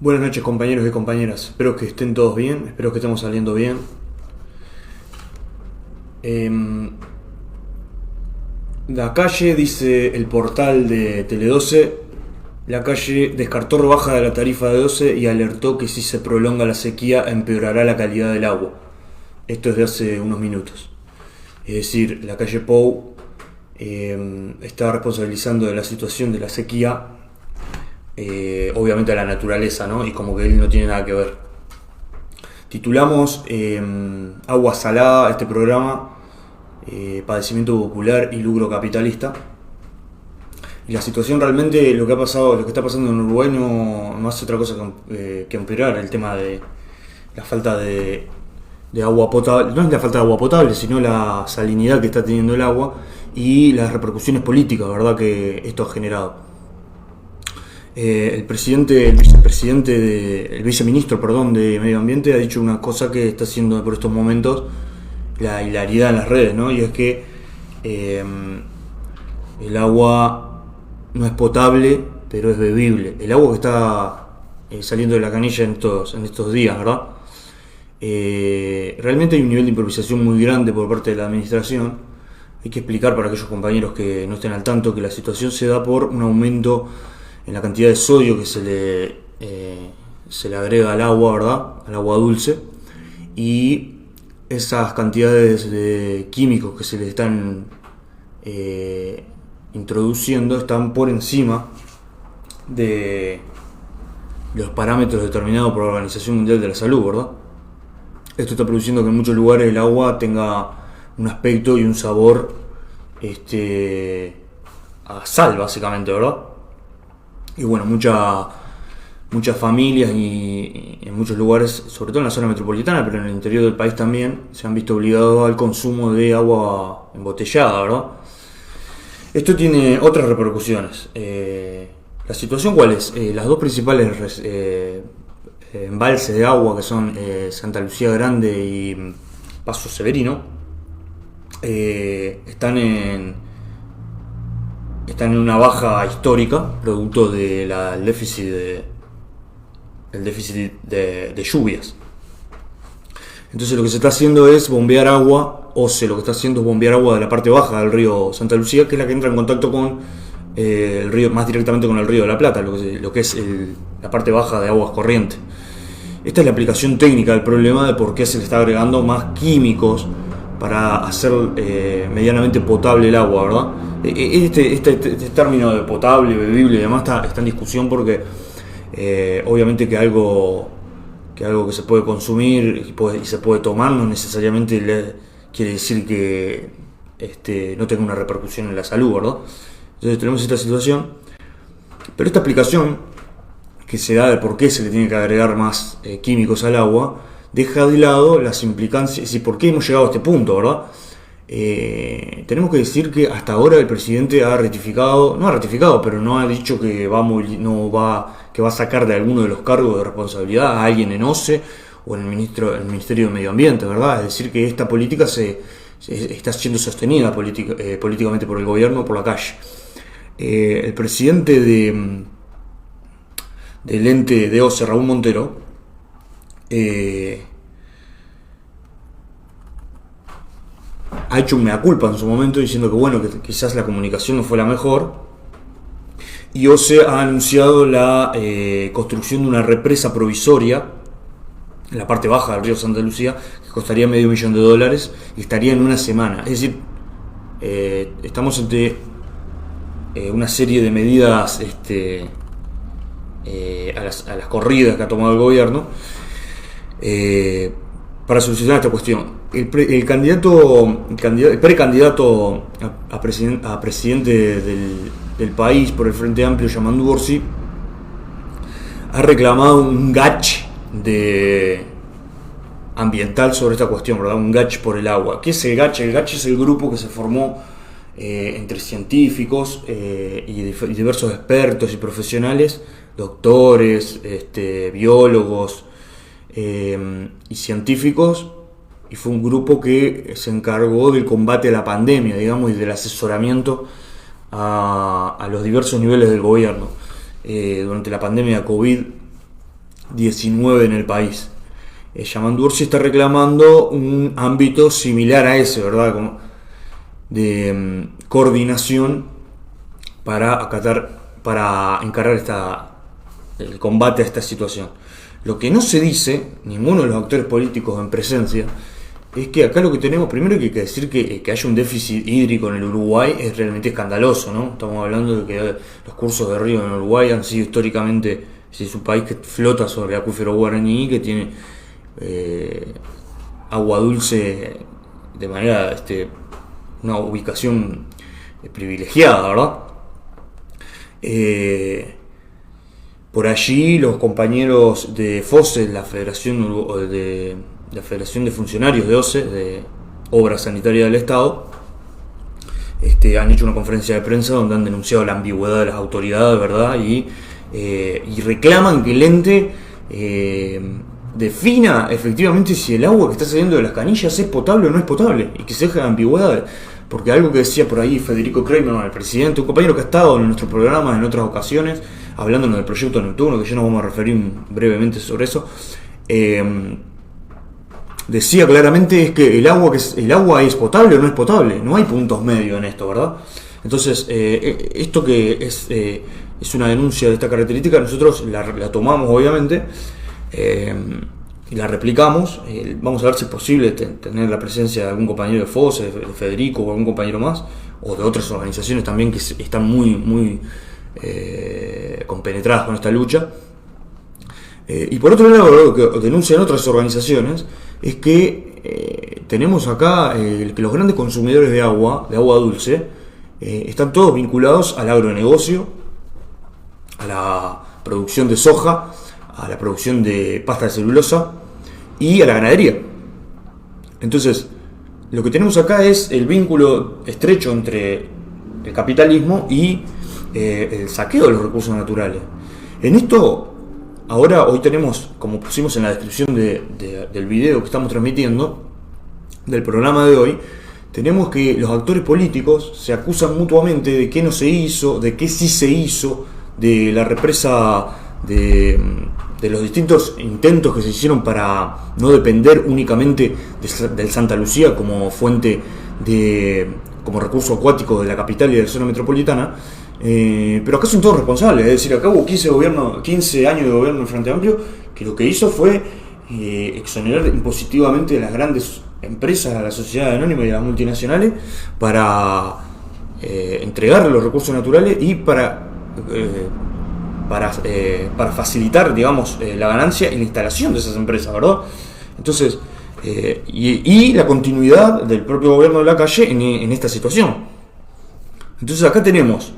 Buenas noches, compañeros y compañeras, espero que estén todos bien, espero que estemos saliendo bien. La calle, dice el portal de Tele12, la calle descartó rebaja de la tarifa de 12 y alertó que si se prolonga la sequía empeorará la calidad del agua. Esto es de hace unos minutos. Es decir, la calle Pou está responsabilizando de la situación de la sequía, obviamente a la naturaleza, ¿no? Y como que él no tiene nada que ver. Titulamos Agua Salada este programa, padecimiento popular y lucro capitalista. Y la situación realmente, lo que está pasando en Uruguay no hace otra cosa que empeorar el tema de la falta de agua potable. No es la falta de agua potable, sino la salinidad que está teniendo el agua y las repercusiones políticas, ¿verdad?, que esto ha generado. El viceministro de Medio Ambiente ha dicho una cosa que está haciendo por estos momentos la hilaridad en las redes, ¿no? Y es que el agua no es potable, pero es bebible. El agua que está saliendo de la canilla en estos días, ¿verdad? Realmente hay un nivel de improvisación muy grande por parte de la administración. Hay que explicar para aquellos compañeros que no estén al tanto que la situación se da por un aumento en la cantidad de sodio que se le agrega al agua, ¿verdad?, al agua dulce, y esas cantidades de químicos que se le están introduciendo están por encima de los parámetros determinados por la Organización Mundial de la Salud, ¿verdad? Esto está produciendo que en muchos lugares el agua tenga un aspecto y un sabor a sal, básicamente, ¿verdad? Y bueno, muchas familias y en muchos lugares, sobre todo en la zona metropolitana, pero en el interior del país también, se han visto obligados al consumo de agua embotellada, ¿verdad? Esto tiene otras repercusiones. ¿La situación cuál es? Las dos principales embalses de agua, que son Santa Lucía Grande y Paso Severino, están en una baja histórica, producto del déficit de lluvias. Entonces lo que se está haciendo es bombear agua, lo que está haciendo es bombear agua de la parte baja del río Santa Lucía, que es la que entra en contacto con el río, más directamente con el río de la Plata, lo que es la parte baja de aguas corrientes. Esta es la aplicación técnica del problema de por qué se le está agregando más químicos para hacer medianamente potable el agua, ¿verdad? Este término de potable, bebible y demás está en discusión porque obviamente que algo que se puede consumir y se puede tomar no necesariamente quiere decir que no tenga una repercusión en la salud, ¿verdad? Entonces tenemos esta situación, pero esta explicación que se da de por qué se le tiene que agregar más químicos al agua deja de lado las implicancias y por qué hemos llegado a este punto, ¿verdad? Tenemos que decir que hasta ahora el presidente no ha ratificado, pero no ha dicho que va a sacar de alguno de los cargos de responsabilidad a alguien en OCE o en el Ministerio de Medio Ambiente, ¿verdad? Es decir, que esta política está siendo sostenida políticamente por el gobierno, por la calle. El presidente del ente de OCE, Raúl Montero, ha hecho un mea culpa en su momento diciendo que bueno, que quizás la comunicación no fue la mejor, y OCE ha anunciado la construcción de una represa provisoria en la parte baja del río Santa Lucía que costaría $500,000 y estaría en una semana. Es decir, estamos ante una serie de medidas a las corridas que ha tomado el gobierno para solucionar esta cuestión. El precandidato a presidente del país por el Frente Amplio, Yamandu Orsi, ha reclamado un gach ambiental sobre esta cuestión, ¿verdad? Un gach por el agua. ¿Qué es el gach? El gach es el grupo que se formó entre científicos y diversos expertos y profesionales, doctores, biólogos y científicos, y fue un grupo que se encargó del combate a la pandemia, digamos, y del asesoramiento a los diversos niveles del gobierno. Durante la pandemia de COVID 19 en el país. Yamandur-si está reclamando un ámbito similar a ese, ¿verdad? Como de coordinación para encarar el combate a esta situación. Lo que no se dice, ninguno de los actores políticos en presencia, es que acá lo que tenemos, primero que hay que decir que haya un déficit hídrico en el Uruguay es realmente escandaloso, ¿no? Estamos hablando de que los cursos de río en Uruguay han sido históricamente, es un país que flota sobre el acuífero guaraní, que tiene agua dulce de manera, una ubicación privilegiada, ¿verdad? Por allí los compañeros de FOSE, la Federación de Funcionarios de OCE, de Obra Sanitaria del Estado, han hecho una conferencia de prensa donde han denunciado la ambigüedad de las autoridades, ¿verdad? Y reclaman que el ente defina efectivamente si el agua que está saliendo de las canillas es potable o no es potable, y que se deje de ambigüedades. Porque algo que decía por ahí Federico Kramer, el presidente, un compañero que ha estado en nuestro programa en otras ocasiones, hablándonos del proyecto Neptuno, que ya nos vamos a referir brevemente sobre eso, decía claramente es que el agua es potable o no es potable, no hay puntos medios en esto, ¿verdad? Entonces, esto que es una denuncia de esta característica, nosotros la tomamos obviamente, y la replicamos. Vamos a ver si es posible tener la presencia de algún compañero de FOSE, de Federico o algún compañero más, o de otras organizaciones también que están muy compenetradas con esta lucha. Y por otro lado, lo que denuncian otras organizaciones es que tenemos acá que los grandes consumidores de agua dulce, están todos vinculados al agronegocio, a la producción de soja, a la producción de pasta de celulosa y a la ganadería. Entonces, lo que tenemos acá es el vínculo estrecho entre el capitalismo y el saqueo de los recursos naturales. En esto, hoy tenemos, como pusimos en la descripción del video que estamos transmitiendo, del programa de hoy, tenemos que los actores políticos se acusan mutuamente de qué no se hizo, de qué sí se hizo, de la represa de los distintos intentos que se hicieron para no depender únicamente del Santa Lucía como fuente como recurso acuático de la capital y de la zona metropolitana, pero acá son todos responsables. Es decir, acá hubo 15 años de gobierno del Frente Amplio que lo que hizo fue exonerar impositivamente a las grandes empresas, a la sociedad anónima y a las multinacionales para entregar los recursos naturales y para facilitar, digamos, la ganancia y la instalación de esas empresas, ¿verdad? Entonces, y la continuidad del propio gobierno de Lacalle en esta situación. Entonces acá tenemos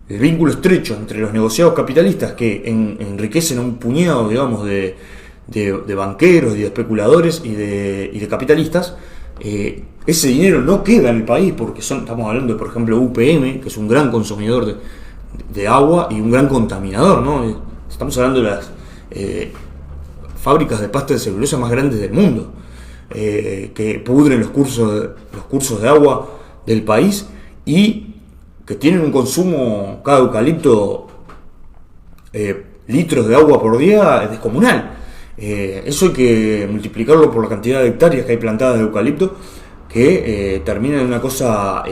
el vínculo estrecho entre los negociados capitalistas que enriquecen a un puñado, digamos, de banqueros y de especuladores y de capitalistas. Ese dinero no queda en el país porque estamos hablando de, por ejemplo, UPM, que es un gran consumidor de agua y un gran contaminador, ¿no? Estamos hablando de las fábricas de pasta de celulosa más grandes del mundo, que pudren los cursos de agua del país y que tienen un consumo, cada eucalipto, litros de agua por día descomunal. Eso hay que multiplicarlo por la cantidad de hectáreas que hay plantadas de eucalipto, que termina en una cosa,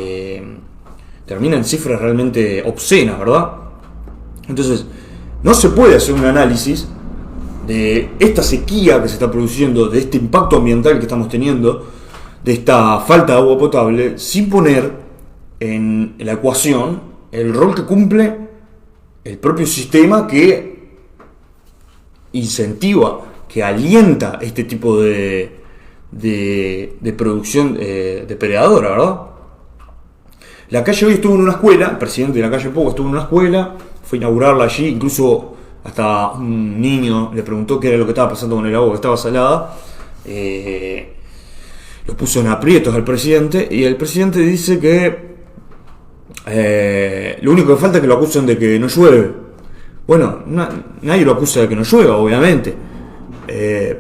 termina en cifras realmente obscenas, ¿verdad? Entonces, no se puede hacer un análisis de esta sequía que se está produciendo, de este impacto ambiental que estamos teniendo, de esta falta de agua potable, sin poner en la ecuación el rol que cumple el propio sistema que incentiva, que alienta este tipo de producción depredadora, ¿verdad? Lacalle hoy estuvo en una escuela, el presidente de Lacalle Pou estuvo en una escuela, fue a inaugurarla allí, incluso hasta un niño le preguntó qué era lo que estaba pasando con el agua que estaba salada, lo puso en aprietos al presidente, y el presidente dice que lo único que falta es que lo acusen de que no llueve. Bueno, nadie lo acusa de que no llueva, obviamente,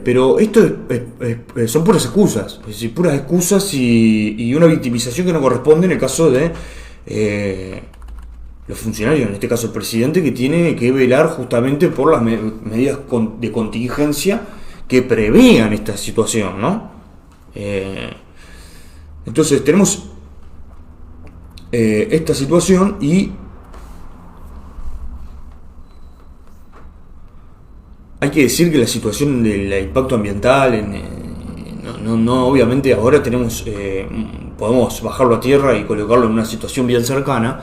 pero esto son puras excusas, es decir, puras excusas y una victimización que no corresponde en el caso de los funcionarios, en este caso el presidente, que tiene que velar justamente por las medidas de contingencia que prevean esta situación, ¿no? Entonces tenemos esta situación y hay que decir que la situación del impacto ambiental, no, obviamente ahora podemos bajarlo a tierra y colocarlo en una situación bien cercana,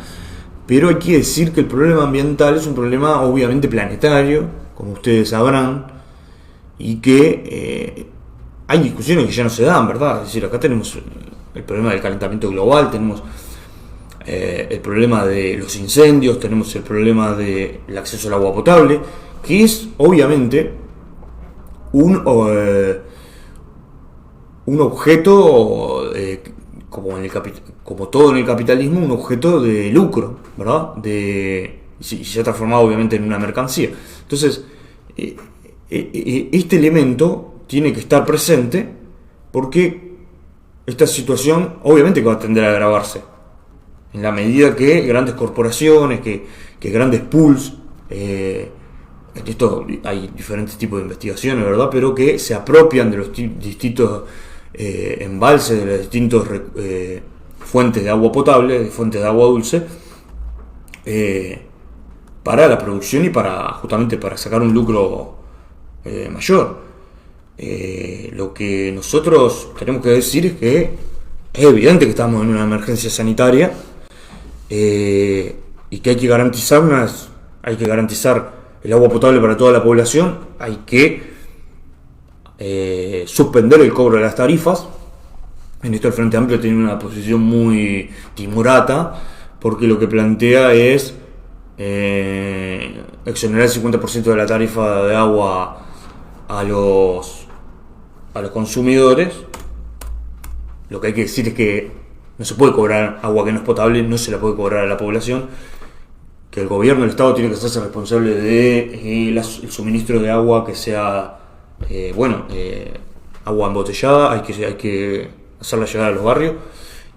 pero hay que decir que el problema ambiental es un problema obviamente planetario, como ustedes sabrán, y que hay discusiones que ya no se dan, ¿verdad? Es decir, acá tenemos el problema del calentamiento global, tenemos el problema de los incendios, tenemos el problema del acceso al agua potable, que es obviamente un objeto, como todo en el capitalismo, un objeto de lucro, ¿verdad? Y se ha transformado obviamente en una mercancía. Entonces, este elemento tiene que estar presente porque esta situación obviamente que va a tender a agravarse en la medida que grandes corporaciones, que grandes pools, esto hay diferentes tipos de investigaciones, ¿verdad? Pero que se apropian de los distintos embalses, de las distintas fuentes de agua potable, de fuentes de agua dulce, para la producción y justamente para sacar un lucro mayor. Lo que nosotros tenemos que decir es que es evidente que estamos en una emergencia sanitaria y que hay que garantizar el agua potable para toda la población, hay que suspender el cobro de las tarifas. En esto el Frente Amplio tiene una posición muy timorata, porque lo que plantea es exonerar el 50% de la tarifa de agua a los consumidores. Lo que hay que decir es que no se puede cobrar agua que no es potable, no se la puede cobrar a la población, que el gobierno del Estado tiene que hacerse responsable de el suministro de agua que sea agua embotellada, hay que hacerla llegar a los barrios.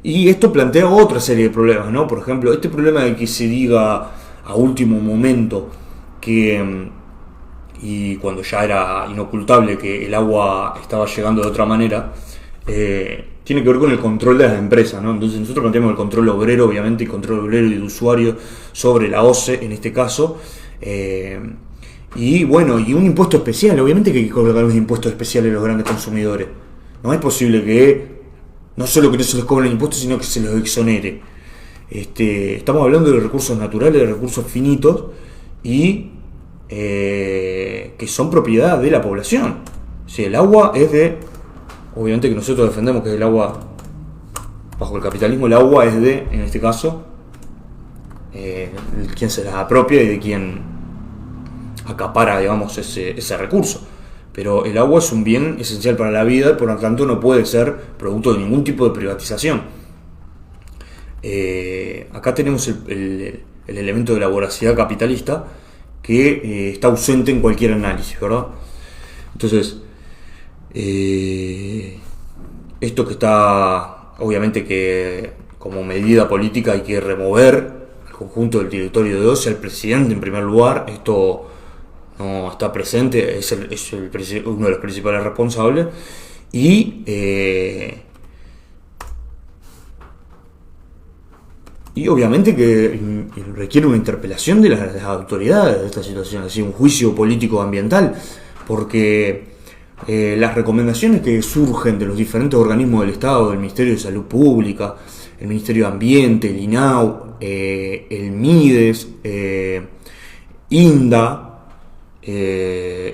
Y esto plantea otra serie de problemas, ¿no? Por ejemplo, este problema de que se diga a último momento y cuando ya era inocultable que el agua estaba llegando de otra manera, tiene que ver con el control de las empresas, ¿no? Entonces nosotros planteamos el control obrero, obviamente, el control obrero y de usuario sobre la OCE en este caso, y un impuesto especial. Obviamente que hay que colocar unos impuestos especiales a los grandes consumidores. No es posible que no solo que no se les cobren impuestos, sino que se los exonere. Estamos hablando de recursos naturales, de recursos finitos y que son propiedad de la población. Si el agua es obviamente que nosotros defendemos que el agua, bajo el capitalismo, el agua es en este caso, quien se las apropia y de quien acapara, digamos, ese recurso. Pero el agua es un bien esencial para la vida y por lo tanto no puede ser producto de ningún tipo de privatización. Acá tenemos el elemento de la voracidad capitalista que está ausente en cualquier análisis, ¿verdad? Entonces, esto que está, obviamente que como medida política hay que remover al conjunto del directorio de OCE, al presidente en primer lugar. Esto no está presente, es uno de los principales responsables, y obviamente que requiere una interpelación de las autoridades de esta situación, así un juicio político ambiental, porque las recomendaciones que surgen de los diferentes organismos del Estado, del Ministerio de Salud Pública, el Ministerio de Ambiente, el INAU, el MIDES, INDA,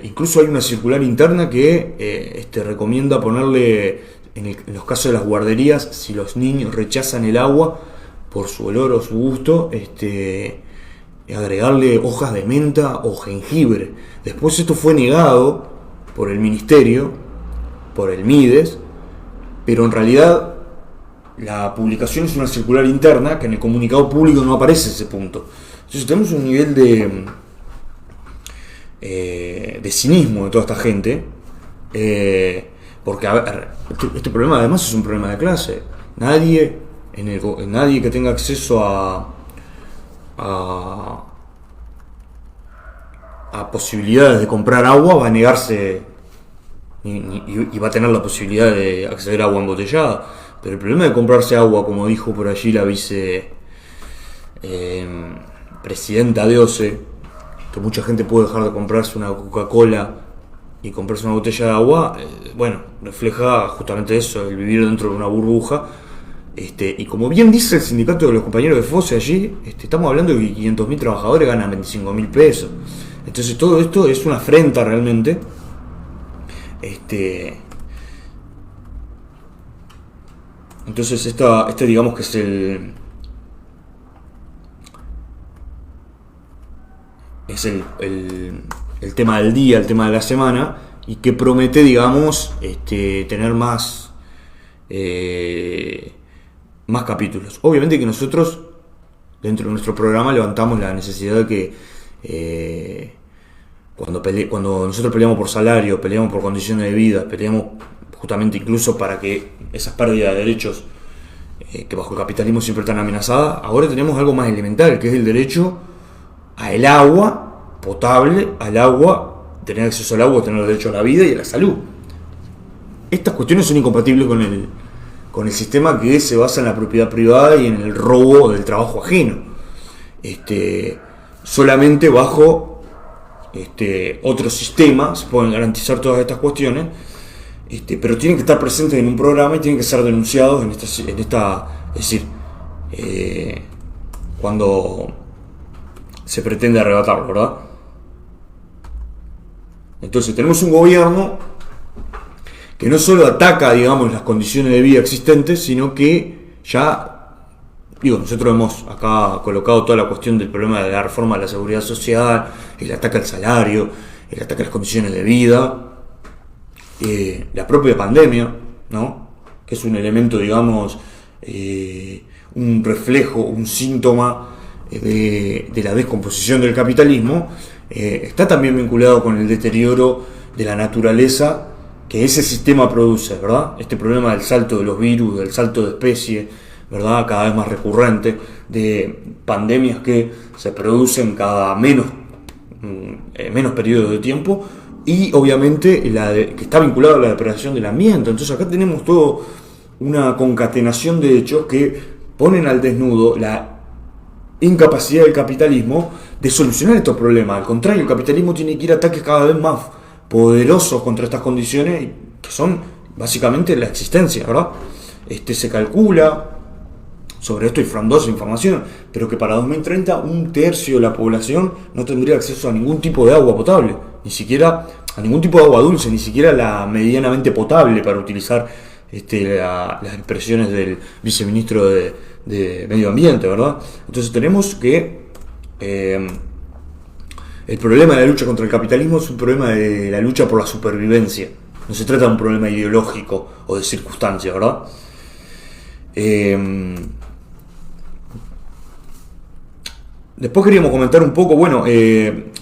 incluso hay una circular interna que recomienda ponerle, en los casos de las guarderías, si los niños rechazan el agua por su olor o su gusto, agregarle hojas de menta o jengibre. Después esto fue negado por el Ministerio, por el MIDES, pero en realidad la publicación es una circular interna que en el comunicado público no aparece ese punto. Entonces tenemos un nivel de cinismo de toda esta gente, porque a ver, este problema además es un problema de clase. Nadie que tenga acceso a a posibilidades de comprar agua, va a negarse y va a tener la posibilidad de acceder a agua embotellada. Pero el problema de comprarse agua, como dijo por allí la vice presidenta de OCE, que mucha gente puede dejar de comprarse una Coca-Cola y comprarse una botella de agua, bueno, refleja justamente eso, el vivir dentro de una burbuja. Y como bien dice el sindicato de los compañeros de FOSE allí, estamos hablando de que 500.000 trabajadores ganan 25.000 pesos. Entonces todo esto es una afrenta realmente. Entonces este digamos que es el tema del día, el tema de la semana, y que promete, digamos, tener más capítulos. Obviamente que nosotros, dentro de nuestro programa, levantamos la necesidad de que cuando nosotros peleamos por salario, peleamos por condiciones de vida, peleamos justamente incluso para que esas pérdidas de derechos que bajo el capitalismo siempre están amenazadas, ahora tenemos algo más elemental, que es el derecho al agua potable, tener acceso al agua, tener derecho a la vida y a la salud. Estas cuestiones son incompatibles con el sistema que se basa en la propiedad privada y en el robo del trabajo ajeno. Solamente bajo otro sistema se pueden garantizar todas estas cuestiones, pero tienen que estar presentes en un programa y tienen que ser denunciados en esta es decir, cuando se pretende arrebatarlo, ¿verdad? Entonces tenemos un gobierno que no solo ataca, digamos, las condiciones de vida existentes, sino que nosotros hemos acá colocado toda la cuestión del problema de la reforma de la seguridad social, el ataque al salario, el ataque a las condiciones de vida, la propia pandemia, ¿no? Que es un elemento, digamos, un reflejo, un síntoma de la descomposición del capitalismo, está también vinculado con el deterioro de la naturaleza que ese sistema produce, ¿verdad? Este problema del salto de los virus, del salto de especie, ¿verdad? Cada vez más recurrente, de pandemias que se producen cada menos periodos de tiempo, y obviamente que está vinculado a la depredación del ambiente. Entonces acá tenemos todo una concatenación de hechos que ponen al desnudo la incapacidad del capitalismo de solucionar estos problemas. Al contrario, el capitalismo tiene que ir a ataques cada vez más poderosos contra estas condiciones, que son básicamente la existencia, ¿verdad? Se calcula, sobre esto hay frondosa información, pero que para 2030 un tercio de la población no tendría acceso a ningún tipo de agua potable, ni siquiera a ningún tipo de agua dulce, ni siquiera la medianamente potable, para utilizar las expresiones del viceministro de Medio Ambiente, ¿verdad? Entonces tenemos que el problema de la lucha contra el capitalismo es un problema de la lucha por la supervivencia. No se trata de un problema ideológico o de circunstancias, ¿verdad? Después queríamos comentar un poco,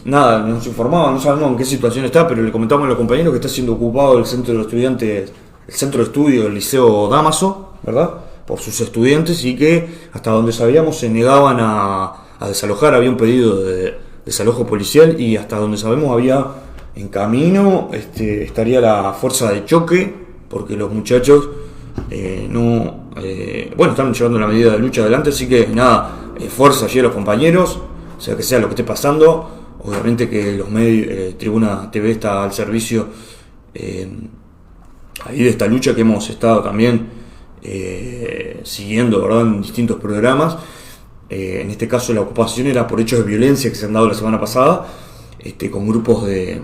nos informaban, no sabemos en qué situación está, pero le comentamos a los compañeros que está siendo ocupado el centro de los estudiantes, el centro de estudio del Liceo Dámaso, ¿verdad? Por sus estudiantes, y que hasta donde sabíamos se negaban a desalojar, había un pedido de desalojo policial, y hasta donde sabemos había en camino, estaría la fuerza de choque, porque los muchachos están llevando la medida de lucha adelante, así que fuerza allí a los compañeros, sea que sea lo que esté pasando. Obviamente que los medios, Tribuna TV está al servicio ahí de esta lucha que hemos estado también siguiendo, ¿verdad?, en distintos programas. En este caso la ocupación era por hechos de violencia que se han dado la semana pasada, con grupos de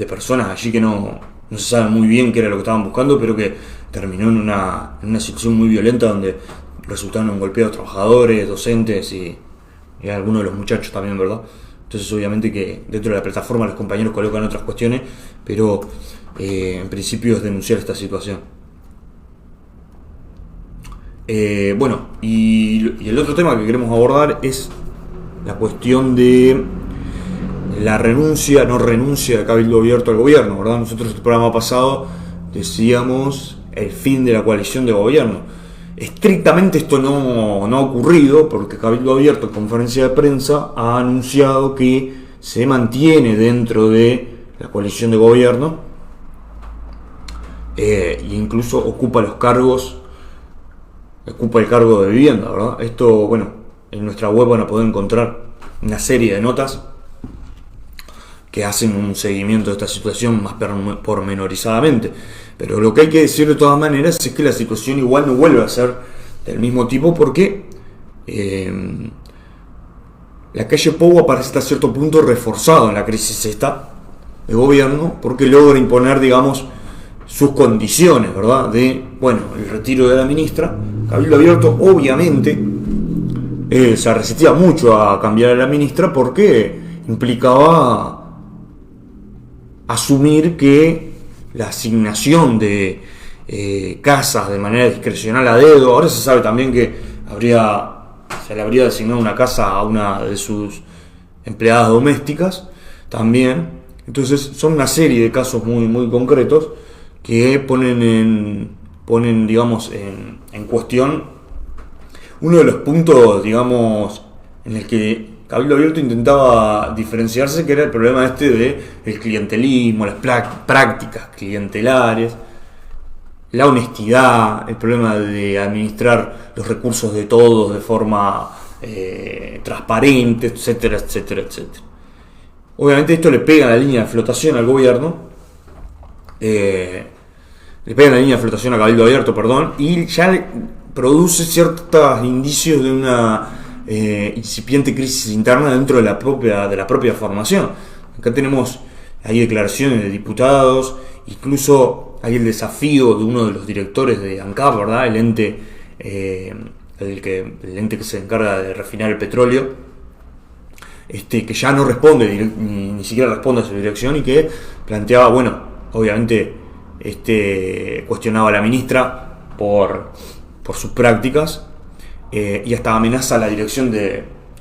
personas allí que no se sabe muy bien qué era lo que estaban buscando, pero que terminó en una situación muy violenta donde resultaron golpeados trabajadores, docentes y algunos de los muchachos también, ¿verdad? Entonces obviamente que dentro de la plataforma los compañeros colocan otras cuestiones, pero en principio es denunciar esta situación. Y el otro tema que queremos abordar es la cuestión de la no renuncia de Cabildo Abierto al gobierno, ¿verdad? Nosotros en el programa pasado decíamos el fin de la coalición de gobierno. Estrictamente esto no ha ocurrido, porque Cabildo Abierto en conferencia de prensa ha anunciado que se mantiene dentro de la coalición de gobierno e incluso ocupa el cargo de vivienda, ¿verdad? Esto, bueno, en nuestra web van a poder encontrar una serie de notas que hacen un seguimiento de esta situación más pormenorizadamente. Pero lo que hay que decir de todas maneras es que la situación igual no vuelve a ser del mismo tipo, porque la calle Pou aparece hasta cierto punto reforzado en la crisis esta de gobierno, porque logra imponer, digamos, sus condiciones, ¿verdad? De, bueno, el retiro de la ministra. Cabildo Abierto, obviamente, se resistía mucho a cambiar a la ministra porque implicaba asumir que la asignación de casas de manera discrecional a dedo, ahora se sabe también que se le habría designado una casa a una de sus empleadas domésticas también. Entonces son una serie de casos muy, muy concretos que ponen digamos en cuestión uno de los puntos, digamos, en el que Cabildo Abierto intentaba diferenciarse, que era el problema de el clientelismo, las prácticas clientelares, la honestidad, el problema de administrar los recursos de todos de forma transparente, etcétera, etcétera, etcétera. Obviamente esto le pega la línea de flotación al gobierno, le pega la línea de flotación a Cabildo Abierto, perdón, y ya produce ciertos indicios de una incipiente crisis interna dentro de la propia formación. Acá hay declaraciones de diputados, incluso hay el desafío de uno de los directores de ANCAP, ¿verdad? El ente que se encarga de refinar el petróleo, que ya no responde, ni siquiera responde a su dirección, y que planteaba, bueno, obviamente cuestionaba a la ministra por sus prácticas, y hasta amenaza a la dirección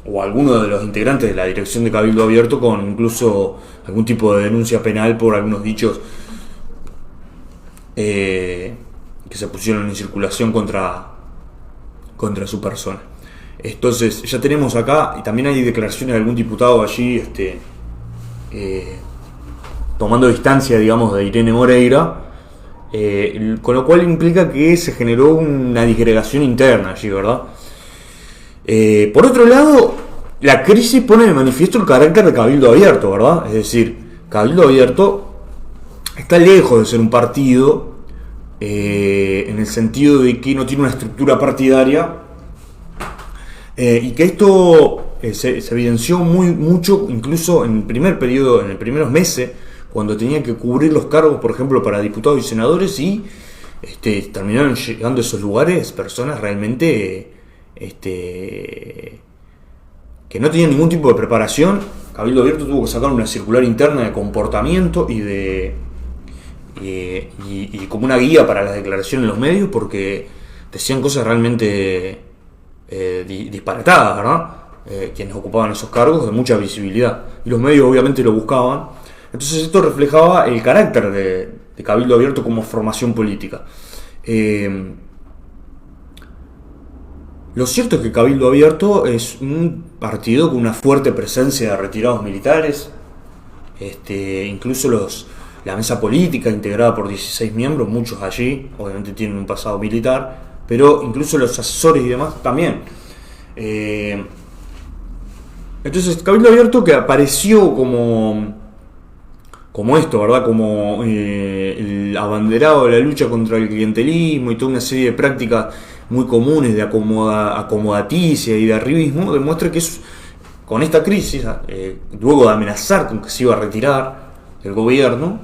o a alguno de los integrantes de la dirección de Cabildo Abierto con incluso algún tipo de denuncia penal por algunos dichos que se pusieron en circulación contra su persona. Entonces ya tenemos acá, y también hay declaraciones de algún diputado allí tomando distancia, digamos, de Irene Moreira, con lo cual implica que se generó una disgregación interna allí, ¿verdad? Por otro lado, la crisis pone de manifiesto el carácter de Cabildo Abierto, ¿verdad? Es decir, Cabildo Abierto está lejos de ser un partido, en el sentido de que no tiene una estructura partidaria, y que esto se evidenció mucho incluso en el primer periodo, en los primeros meses, cuando tenía que cubrir los cargos, por ejemplo, para diputados y senadores, y terminaron llegando a esos lugares personas realmente que no tenían ningún tipo de preparación. Cabildo Abierto tuvo que sacar una circular interna de comportamiento y como una guía para las declaraciones en los medios, porque decían cosas realmente disparatadas, ¿verdad? Quienes ocupaban esos cargos de mucha visibilidad, y los medios obviamente lo buscaban. Entonces esto reflejaba el carácter de Cabildo Abierto como formación política. Lo cierto es que Cabildo Abierto es un partido con una fuerte presencia de retirados militares, incluso la mesa política integrada por 16 miembros, muchos allí obviamente tienen un pasado militar, pero incluso los asesores y demás también. Entonces Cabildo Abierto, que apareció como esto, ¿verdad? Como el abanderado de la lucha contra el clientelismo y toda una serie de prácticas muy comunes de acomodaticia y de arribismo, demuestra que con esta crisis, luego de amenazar con que se iba a retirar del gobierno,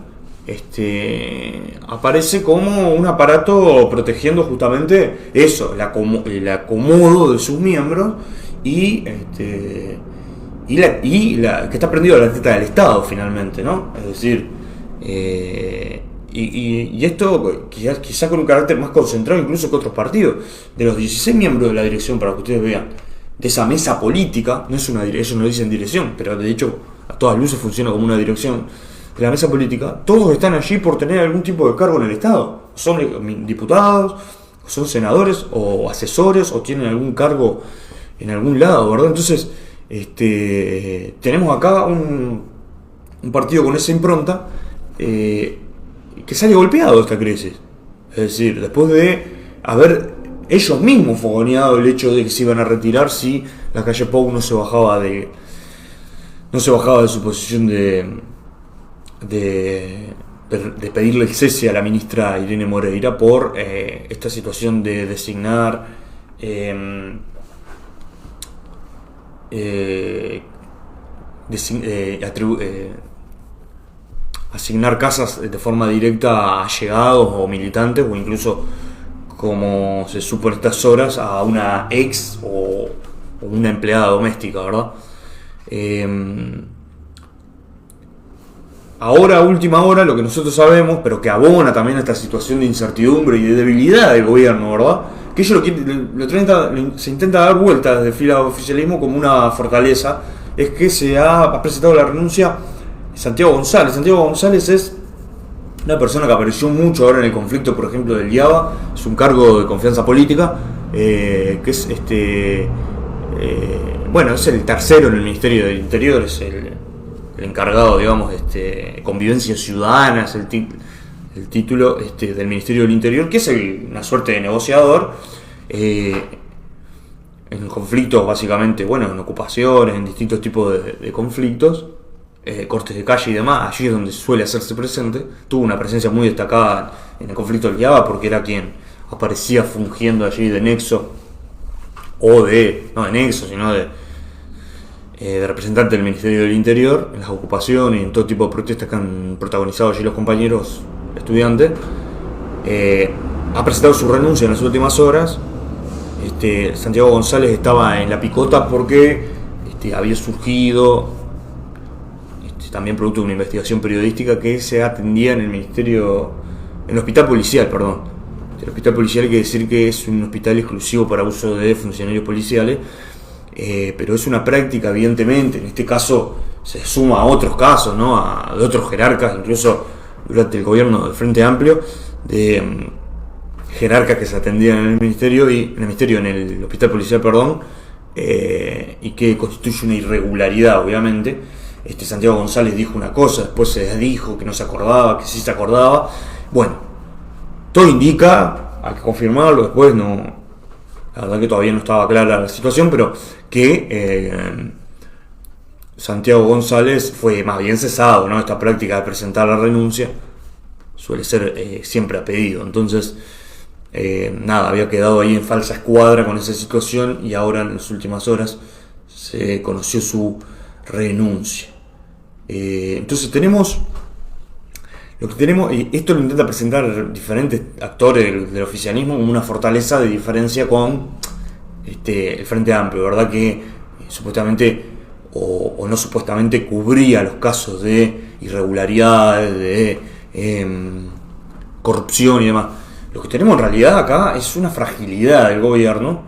aparece como un aparato protegiendo justamente eso, el acomodo de sus miembros y que está prendido a la teta del Estado finalmente, ¿no? Es decir, y esto quizá con un carácter más concentrado incluso que otros partidos. De los 16 miembros de la dirección, para que ustedes vean, de esa mesa política, ellos no dicen dirección, pero de hecho a todas luces funciona como una dirección de la mesa política, todos están allí por tener algún tipo de cargo en el Estado. Son diputados, son senadores o asesores o tienen algún cargo en algún lado, ¿verdad? Entonces, tenemos acá un partido con esa impronta que sale golpeado de esta crisis. Es decir, después de haber ellos mismos fogoneado el hecho de que se iban a retirar si la calle Pou no se bajaba de su posición de pedirle el cese a la ministra Irene Moreira por esta situación de designar asignar casas de forma directa a allegados o militantes, o incluso, como se supo en estas horas, a una ex o una empleada doméstica, ¿verdad? Ahora, a última hora, lo que nosotros sabemos, pero que abona también a esta situación de incertidumbre y de debilidad del gobierno, ¿verdad? Que ellos se intenta dar vuelta desde el fila del oficialismo como una fortaleza, es que se ha presentado la renuncia de Santiago González. Santiago González es una persona que apareció mucho ahora en el conflicto, por ejemplo, del IABA, es un cargo de confianza política, que es es el tercero en el Ministerio del Interior, es el encargado, digamos, de convivencia ciudadana, es el título del Ministerio del Interior, que es una suerte de negociador en conflictos, básicamente, en ocupaciones, en distintos tipos de conflictos, cortes de calle y demás. Allí es donde suele hacerse presente. Tuvo una presencia muy destacada en el conflicto del IABA porque era quien aparecía fungiendo allí de nexo, no de nexo, sino de representante del Ministerio del Interior en las ocupaciones y en todo tipo de protestas que han protagonizado allí los compañeros estudiantes. Ha presentado su renuncia en las últimas horas. Santiago González estaba en la picota porque había surgido, también producto de una investigación periodística, que se atendía en el hospital policial, perdón. El hospital policial, hay que decir que es un hospital exclusivo para uso de funcionarios policiales, pero es una práctica, evidentemente. En este caso se suma a otros casos, ¿no? De otros jerarcas, incluso durante el gobierno del Frente Amplio, de jerarcas que se atendían en el ministerio en el hospital policial, perdón, y que constituye una irregularidad, obviamente. Santiago González dijo una cosa, después se dijo que no se acordaba, que sí se acordaba. Bueno, todo indica, hay que confirmarlo, después no, la verdad que todavía no estaba clara la situación, pero que Santiago González fue más bien cesado, ¿no? Esta práctica de presentar la renuncia suele ser siempre a pedido. Entonces, había quedado ahí en falsa escuadra con esa situación, y ahora en las últimas horas se conoció su renuncia. Entonces esto lo intenta presentar diferentes actores del oficialismo como una fortaleza de diferencia con el Frente Amplio, ¿verdad? Que supuestamente o no supuestamente cubría los casos de irregularidades, de corrupción y demás. Lo que tenemos en realidad acá es una fragilidad del gobierno,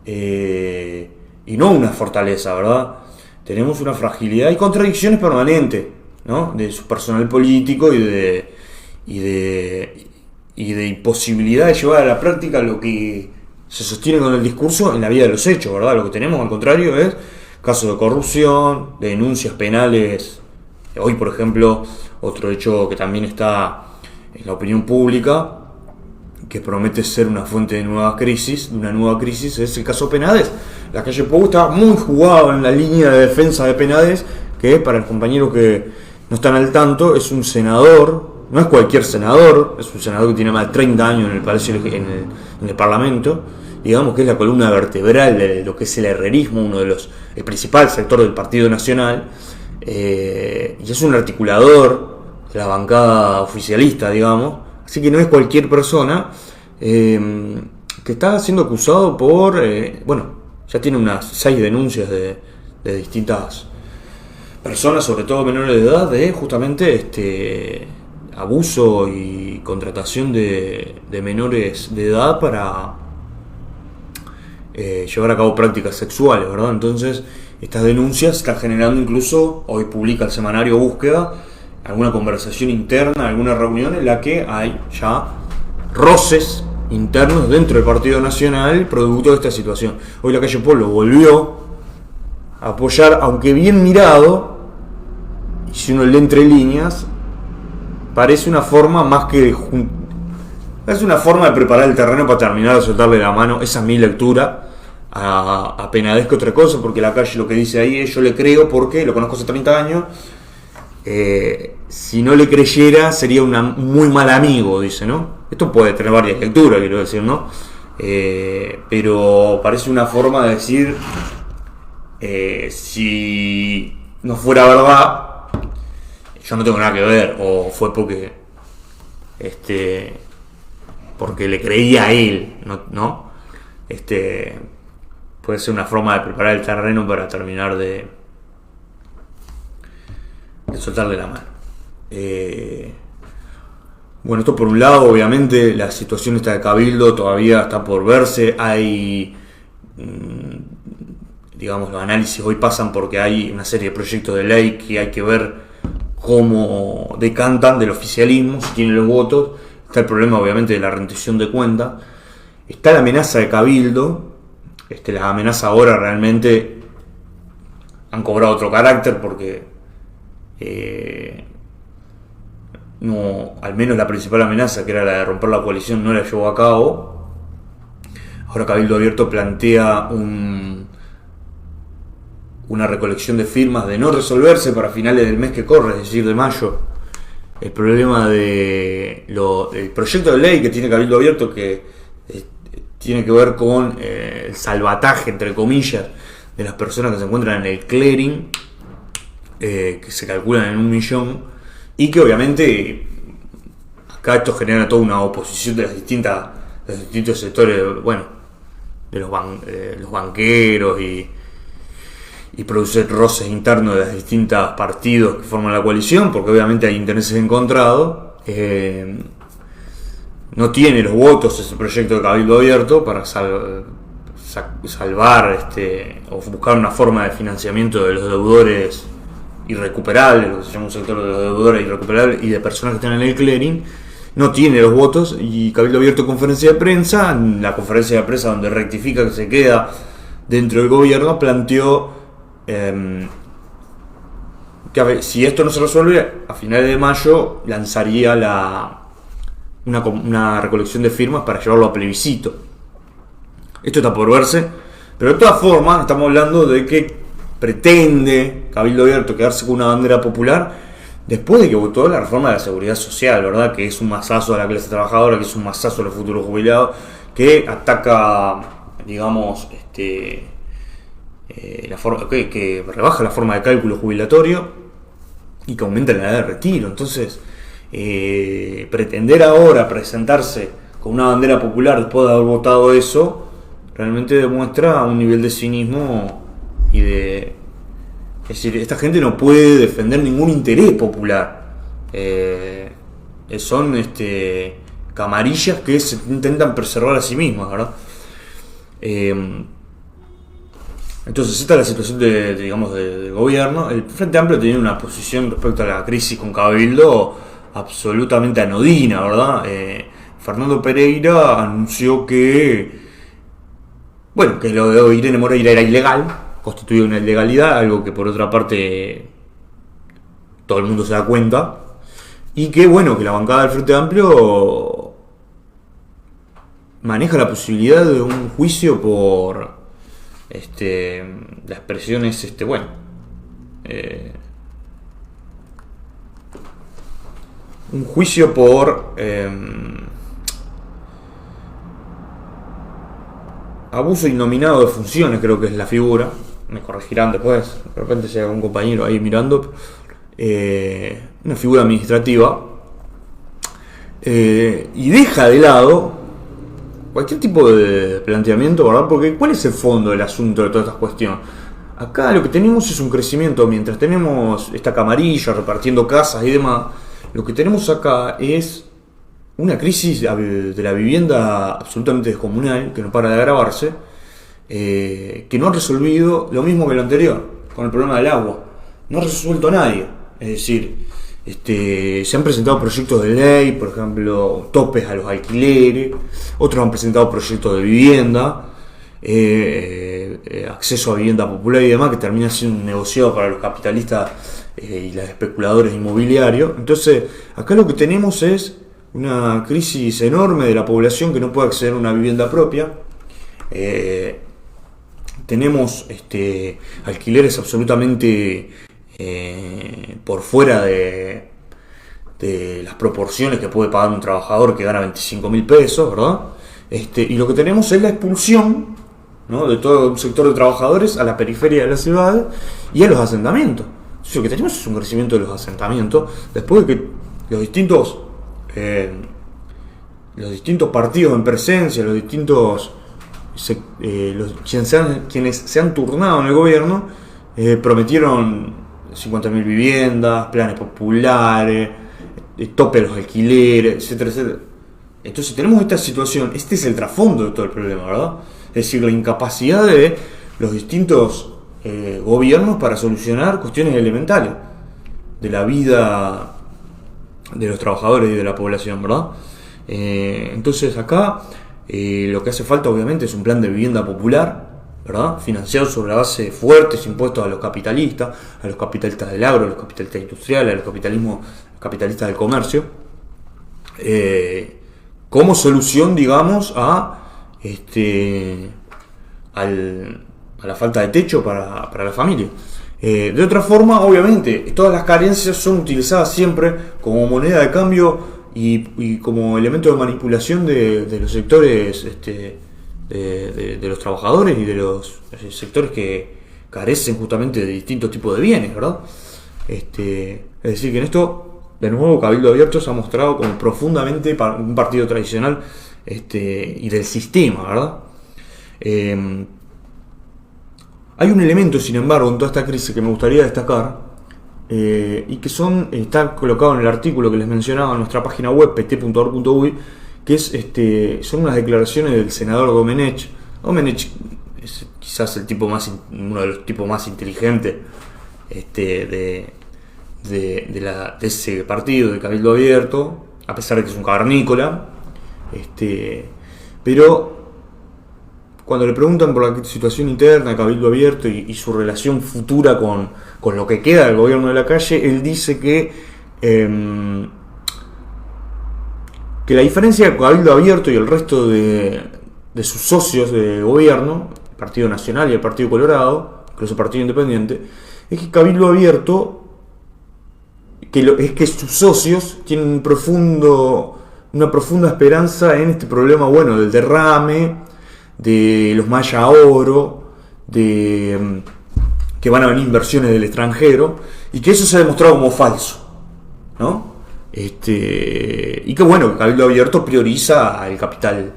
y no una fortaleza, ¿verdad? Tenemos una fragilidad y contradicciones permanentes, ¿no? De su personal político y de imposibilidad de llevar a la práctica lo que se sostiene con el discurso en la vida de los hechos, ¿verdad? Lo que tenemos, al contrario, es casos de corrupción, de denuncias penales. Hoy, por ejemplo, otro hecho que también está en la opinión pública, que promete ser una fuente de una nueva crisis, es el caso Penades. La calle Pou está muy jugada en la línea de defensa de Penades, que para los compañeros que no están al tanto, es un senador, no es cualquier senador, es un senador que tiene más de 30 años en el Palacio, en el Parlamento, digamos que es la columna vertebral de lo que es el herrerismo, el principal sector del Partido Nacional, y es un articulador de la bancada oficialista, digamos. Así que no es cualquier persona, que está siendo acusado por, ya tiene unas 6 denuncias de distintas personas, sobre todo menores de edad, de justamente abuso y contratación de menores de edad para llevar a cabo prácticas sexuales, ¿verdad? Entonces, estas denuncias están generando, incluso, hoy publica el semanario Búsqueda, alguna conversación interna, alguna reunión en la que hay ya roces internos dentro del Partido Nacional producto de esta situación. Hoy Lacalle Pou lo volvió a apoyar, aunque bien mirado, y si uno lee entre líneas, parece una forma más que es una forma de preparar el terreno para terminar de soltarle la mano. Esa es mi lectura. A Penades que otra cosa, porque Lacalle lo que dice ahí es: yo le creo porque lo conozco hace 30 años. Si no le creyera sería un muy mal amigo, dice, ¿no? Esto puede tener varias lecturas, quiero decir, ¿no? Pero parece una forma de decir, si no fuera verdad, yo no tengo nada que ver, o fue porque le creía a él, ¿no? Puede ser una forma de preparar el terreno para terminar de soltarle la mano. Bueno, esto por un lado. Obviamente la situación esta de Cabildo todavía está por verse. Hay, digamos, los análisis hoy pasan porque hay una serie de proyectos de ley que hay que ver cómo decantan del oficialismo, si tienen los votos. Está el problema obviamente de la rendición de cuentas. Está la amenaza de Cabildo. Las amenazas ahora realmente han cobrado otro carácter porque no, al menos la principal amenaza, que era la de romper la coalición, no la llevó a cabo. Ahora Cabildo Abierto plantea una recolección de firmas de no resolverse para finales del mes que corre, es decir, de mayo. El problema del proyecto de ley que tiene Cabildo Abierto, que tiene que ver con el salvataje, entre comillas, de las personas que se encuentran en el clearing, que se calculan en 1 millón, y que obviamente acá esto genera toda una oposición de los distintos sectores, bueno, de los banqueros, y produce roces internos de los distintos partidos que forman la coalición, porque obviamente hay intereses encontrados. No tiene los votos ese proyecto de Cabildo Abierto para salvar o buscar una forma de financiamiento de los deudores irrecuperables, lo que se llama un sector de los deudores irrecuperables y de personas que están en el clearing. No tiene los votos, y Cabildo Abierto conferencia de prensa, en la conferencia de prensa donde rectifica que se queda dentro del gobierno, planteó que si esto no se resuelve, a finales de mayo lanzaría una recolección de firmas para llevarlo a plebiscito. Esto está por verse, pero de todas formas estamos hablando de que pretende Cabildo Abierto quedarse con una bandera popular después de que votó la reforma de la seguridad social, ¿verdad? Que es un mazazo a la clase trabajadora, que es un mazazo a los futuros jubilados, que ataca, digamos, la forma que rebaja la forma de cálculo jubilatorio y que aumenta la edad de retiro. Entonces, pretender ahora presentarse con una bandera popular después de haber votado eso, realmente demuestra un nivel de cinismo es decir, esta gente no puede defender ningún interés popular. Son camarillas que se intentan preservar a sí mismas, ¿verdad? Entonces esta es la situación del gobierno. El Frente Amplio tiene una posición respecto a la crisis con Cabildo absolutamente anodina, ¿verdad? Fernando Pereira anunció que lo de Irene Moreira era ilegal, constituye una ilegalidad, algo que por otra parte todo el mundo se da cuenta, y que que la bancada del Frente Amplio maneja la posibilidad de un juicio por la expresión es un juicio por abuso innominado de funciones, creo que es la figura. Me corregirán después, de repente llega un compañero ahí mirando. Una figura administrativa, y deja de lado cualquier tipo de planteamiento, ¿verdad? Porque ¿cuál es el fondo del asunto de toda esta cuestión? Acá lo que tenemos es un crecimiento, mientras tenemos esta camarilla repartiendo casas y demás, lo que tenemos acá es una crisis de la vivienda absolutamente descomunal, que no para de agravarse, que no ha resolvido lo mismo que lo anterior, con el problema del agua. No ha resuelto nadie. Es decir, Se han presentado proyectos de ley, por ejemplo, topes a los alquileres, otros han presentado proyectos de vivienda, acceso a vivienda popular y demás, que termina siendo un negociado para los capitalistas y los especuladores inmobiliarios. Entonces, acá lo que tenemos es una crisis enorme de la población que no puede acceder a una vivienda propia. Tenemos alquileres absolutamente por fuera de las proporciones que puede pagar un trabajador que gana 25.000 pesos, ¿verdad? Y lo que tenemos es la expulsión, ¿no?, de todo un sector de trabajadores a la periferia de la ciudad y a los asentamientos. Entonces, lo que tenemos es un crecimiento de los asentamientos después de que los distintos partidos en presencia, quienes se han turnado en el gobierno, prometieron 50.000 viviendas, planes populares, tope a los alquileres, etcétera, etcétera. Entonces tenemos esta situación, este es el trasfondo de todo el problema, ¿verdad? Es decir, la incapacidad de los distintos gobiernos para solucionar cuestiones elementales de la vida de los trabajadores y de la población, ¿verdad? Entonces acá lo que hace falta obviamente es un plan de vivienda popular, ¿verdad?, financiado sobre la base de fuertes impuestos a los capitalistas del agro, a los capitalistas industriales, a los capitalistas del comercio, como solución, digamos, a la falta de techo para la familia. De otra forma, obviamente, todas las carencias son utilizadas siempre como moneda de cambio y como elemento de manipulación de los sectores de los trabajadores y de los sectores que carecen justamente de distintos tipos de bienes, ¿verdad? Es decir, que en esto, de nuevo, Cabildo Abierto se ha mostrado como profundamente un partido tradicional y del sistema, ¿verdad? Hay un elemento, sin embargo, en toda esta crisis que me gustaría destacar, y que está colocado en el artículo que les mencionaba en nuestra página web, pt.org.uy, que son unas declaraciones del senador Domenech. Domenech es quizás uno de los tipos más inteligentes de ese partido, de Cabildo Abierto, a pesar de que es un cavernícola. Pero cuando le preguntan por la situación interna de Cabildo Abierto y su relación futura con lo que queda del gobierno de la calle, él dice que la diferencia de Cabildo Abierto y el resto de sus socios de gobierno, el Partido Nacional y el Partido Colorado, incluso el Partido Independiente, es que Cabildo Abierto, es que sus socios tienen una profunda esperanza en este problema, bueno, del derrame, de los Maya Oro, que van a venir inversiones del extranjero, y que eso se ha demostrado como falso, ¿no? Y que bueno, que Cabildo Abierto prioriza el capital,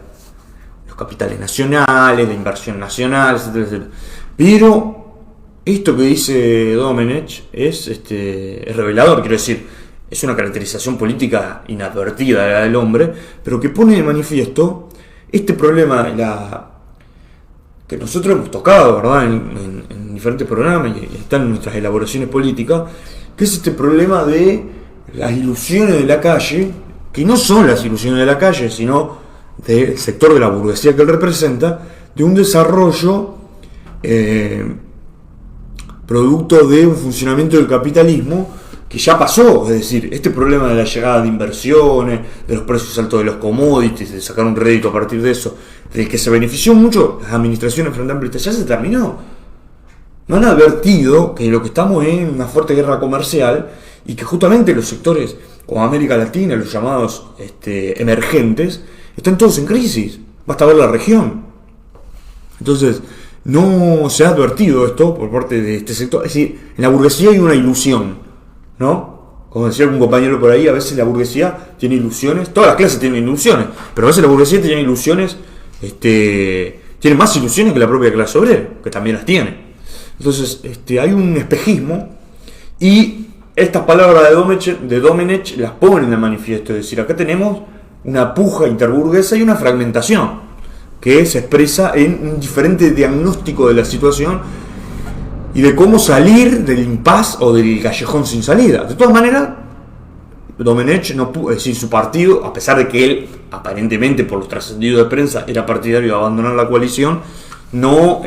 los capitales nacionales, la inversión nacional, etcétera, etcétera. Pero esto que dice Domenech es revelador, quiero decir, es una caracterización política inadvertida del hombre, pero que pone de manifiesto este problema que nosotros hemos tocado, ¿verdad?, en diferentes programas y están en nuestras elaboraciones políticas, que es este problema de las ilusiones de la calle, que no son las ilusiones de la calle, sino del sector de la burguesía que él representa, de un desarrollo producto de un funcionamiento del capitalismo que ya pasó. Es decir, este problema de la llegada de inversiones, de los precios altos de los commodities, de sacar un rédito a partir de eso, del que se benefició mucho las administraciones frente amplistas, ya se terminó. No han advertido que lo que estamos es en una fuerte guerra comercial y que justamente los sectores como América Latina, los llamados emergentes, están todos en crisis. Basta ver la región. Entonces, no se ha advertido esto por parte de este sector. Es decir, en la burguesía hay una ilusión, ¿no? Como decía algún compañero por ahí, a veces la burguesía tiene ilusiones, todas las clases tienen ilusiones, pero a veces la burguesía tiene ilusiones, tiene más ilusiones que la propia clase obrera, que también las tiene. Entonces, hay un espejismo y estas palabras de Domenech las ponen de manifiesto. Es decir, acá tenemos una puja interburguesa y una fragmentación que se expresa en un diferente diagnóstico de la situación y de cómo salir del impasse o del callejón sin salida. De todas maneras, Domenech no pudo, es decir, su partido, a pesar de que él, aparentemente por los trascendidos de prensa, era partidario de abandonar la coalición, no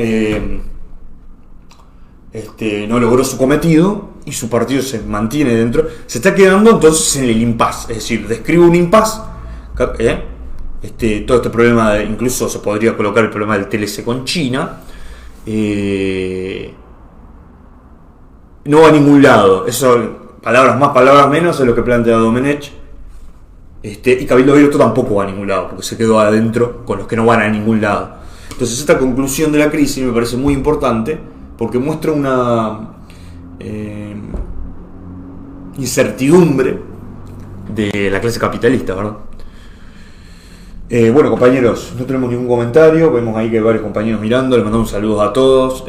logró su cometido y su partido se mantiene dentro. Se está quedando entonces en el impasse, es decir, describe un impasse. Todo este problema, incluso se podría colocar el problema del TLC con China. No va a ningún lado. Eso, palabras más, palabras menos, es lo que plantea Domenech. Y Cabildo Abierto tampoco va a ningún lado, porque se quedó adentro con los que no van a ningún lado. Entonces esta conclusión de la crisis me parece muy importante, porque muestra una incertidumbre de la clase capitalista, ¿verdad? Bueno, compañeros, no tenemos ningún comentario. Vemos ahí que hay varios compañeros mirando. Les mandamos saludos a todos.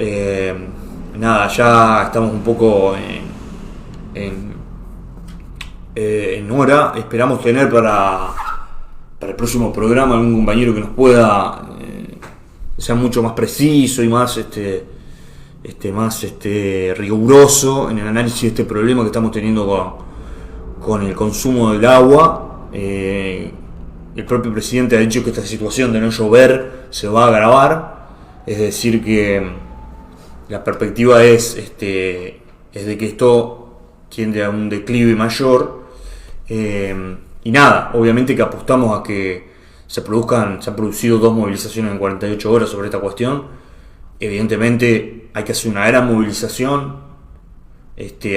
Nada, ya estamos un poco en hora. Esperamos tener para el próximo programa algún compañero que nos pueda sea mucho más preciso y más riguroso en el análisis de este problema que estamos teniendo con el consumo del agua. El propio presidente ha dicho que esta situación de no llover se va a agravar, es decir que la perspectiva es de que esto tiende a un declive mayor, y nada, obviamente que apostamos a que se han producido 2 movilizaciones en 48 horas sobre esta cuestión. Evidentemente hay que hacer una gran movilización,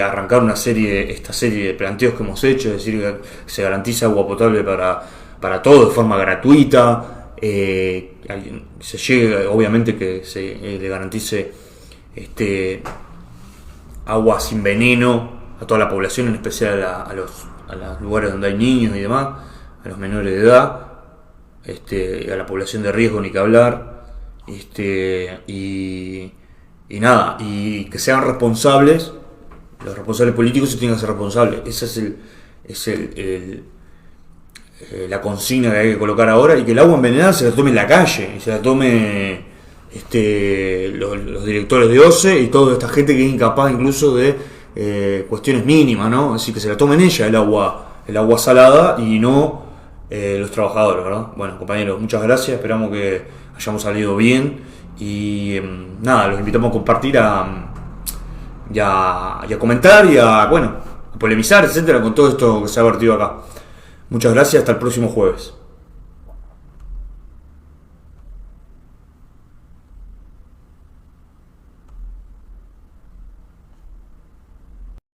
arrancar esta serie de planteos que hemos hecho, es decir, que se garantice agua potable para todos de forma gratuita, se llegue, obviamente que se le garantice agua sin veneno a toda la población, en especial a los lugares donde hay niños y demás, a los menores de edad, a la población de riesgo ni que hablar, y nada, y que sean responsables, los responsables políticos se tienen que ser responsables. Esa es la consigna que hay que colocar ahora, y que el agua envenenada se la tome en la calle, y se la tome los directores de OCE y toda esta gente que es incapaz incluso de cuestiones mínimas, ¿no? Así que se la tomen ella el agua salada y no los trabajadores, ¿verdad? Bueno, compañeros, muchas gracias, esperamos que hayamos salido bien y nada, los invitamos a compartir, y a comentar y a polemizar, etcétera, con todo esto que se ha vertido acá. Muchas gracias, hasta el próximo jueves.